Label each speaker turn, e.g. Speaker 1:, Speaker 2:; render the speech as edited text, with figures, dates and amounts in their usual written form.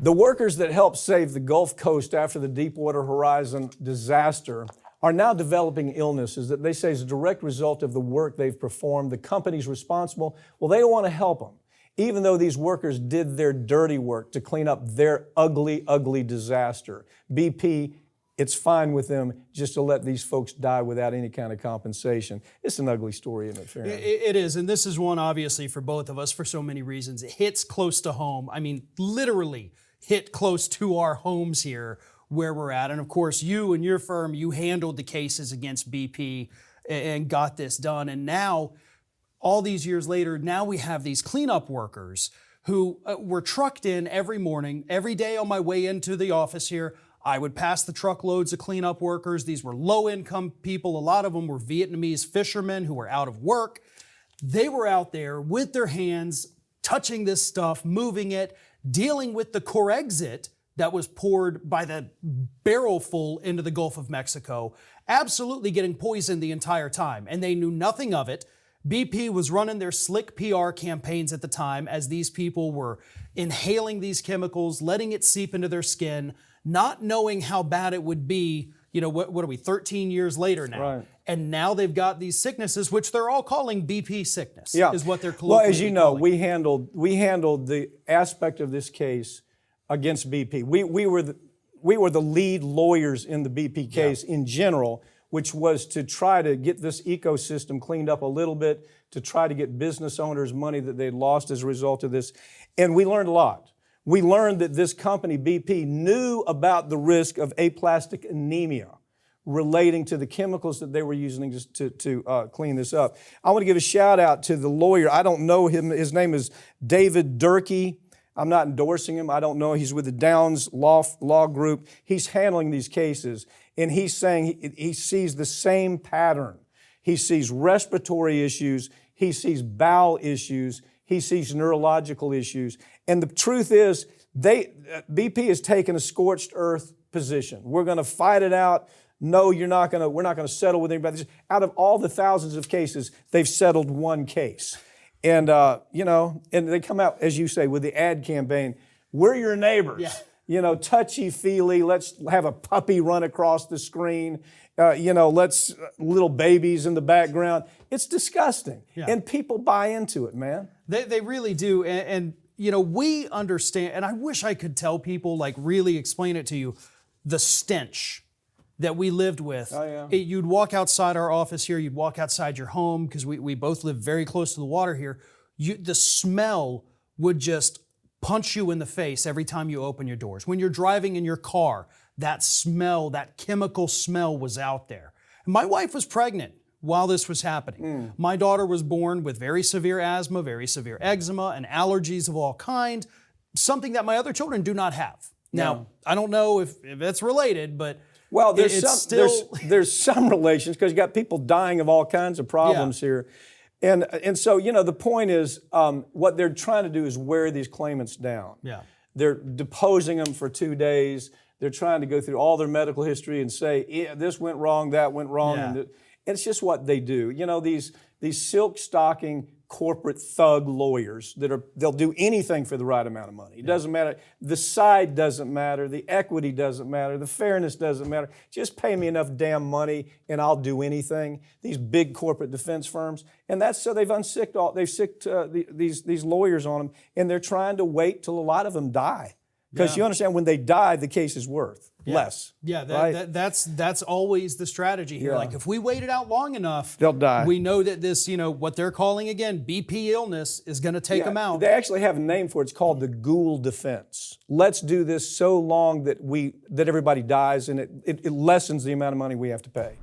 Speaker 1: The workers that helped save the Gulf Coast after the Deepwater Horizon disaster are now developing illnesses that they say is a direct result of the work they've performed. The companies responsible, well, they don't want to help them, even though these workers did their dirty work to clean up their ugly, ugly disaster. BP, it's fine with them just to let these folks die without any kind of compensation. It's an ugly story, isn't it, Farron?
Speaker 2: It is, and this is one, obviously, for both of us for so many reasons. It hits close to home. I mean, literally hit close to our homes here where we're at. And of course, you and your firm, you handled the cases against BP and got this done. And now, all these years later, now we have these cleanup workers who were trucked in every morning. Every day on my way into the office here, I would pass the truckloads of cleanup workers. These were low-income people. A lot of them were Vietnamese fishermen who were out of work. They were out there with their hands, touching this stuff, moving it, dealing with the Corexit that was poured by the barrel full into the Gulf of Mexico, absolutely getting poisoned the entire time. And they knew nothing of it. BP was running their slick PR campaigns at the time as these people were inhaling these chemicals, letting it seep into their skin, not knowing how bad it would be, you know, what are we, 13 years later now?
Speaker 1: Right.
Speaker 2: And now they've got these sicknesses, which they're all calling BP sickness,
Speaker 1: Yeah.
Speaker 2: is what they're colloquially
Speaker 1: Well, as you know,
Speaker 2: calling.
Speaker 1: we handled the aspect of this case against BP. We were the lead lawyers in the BP case in general, which was to try to get this ecosystem cleaned up a little bit, to try to get business owners money that they'd lost as a result of this. And we learned a lot. We learned that this company, BP, knew about the risk of aplastic anemia relating to the chemicals that they were using to clean this up. I want to give a shout out to the lawyer. I don't know him. His name is David Durkee. I'm not endorsing him. I don't know. He's with the Downs Law Group. He's handling these cases, and he's saying he sees the same pattern. He sees respiratory issues. He sees bowel issues. He sees neurological issues. And the truth is, BP has taken a scorched earth position. We're going to fight it out. No, we're not going to settle with anybody. Out of all the thousands of cases, they've settled one case. And, and they come out, as you say, with the ad campaign, we're your neighbors.
Speaker 2: Yeah.
Speaker 1: You know, touchy-feely, let's have a puppy run across the screen. Let's little babies in the background. It's disgusting.
Speaker 2: Yeah.
Speaker 1: And people buy into it, man.
Speaker 2: They really do. And we understand, and I wish I could tell people, like really explain it to you, the stench that we lived with.
Speaker 1: Oh, yeah.
Speaker 2: You'd walk outside our office here, you'd walk outside your home, because we both live very close to the water here. The smell would just punch you in the face every time you open your doors. When you're driving in your car, that smell, that chemical smell was out there. My wife was pregnant while this was happening. My daughter was born with very severe asthma, very severe eczema, and allergies of all kind, something that my other children do not have. Now, I don't know if it's related, but
Speaker 1: well, there's some relations, because you got people dying of all kinds of problems here. And so, the point is, what they're trying to do is wear these claimants down. Yeah. They're deposing them for 2 days. They're trying to go through all their medical history and say, yeah, this went wrong, that went wrong.
Speaker 2: Yeah.
Speaker 1: And it's just what they do. These silk stocking corporate thug lawyers they'll do anything for the right amount of money. It doesn't matter. The side doesn't matter. The equity doesn't matter. The fairness doesn't matter. Just pay me enough damn money and I'll do anything. These big corporate defense firms. And that's so they've sicked these lawyers on them, and they're trying to wait till a lot of them die. Because you understand, when they die, the case is worth less.
Speaker 2: Yeah,
Speaker 1: right?
Speaker 2: that's always the strategy here.
Speaker 1: Yeah.
Speaker 2: Like, if we wait it out long enough,
Speaker 1: they'll die.
Speaker 2: We know that this, what they're calling again, BP illness, is going to take them out.
Speaker 1: They actually have a name for it. It's called the Gould defense. Let's do this so long that everybody dies, and it lessens the amount of money we have to pay.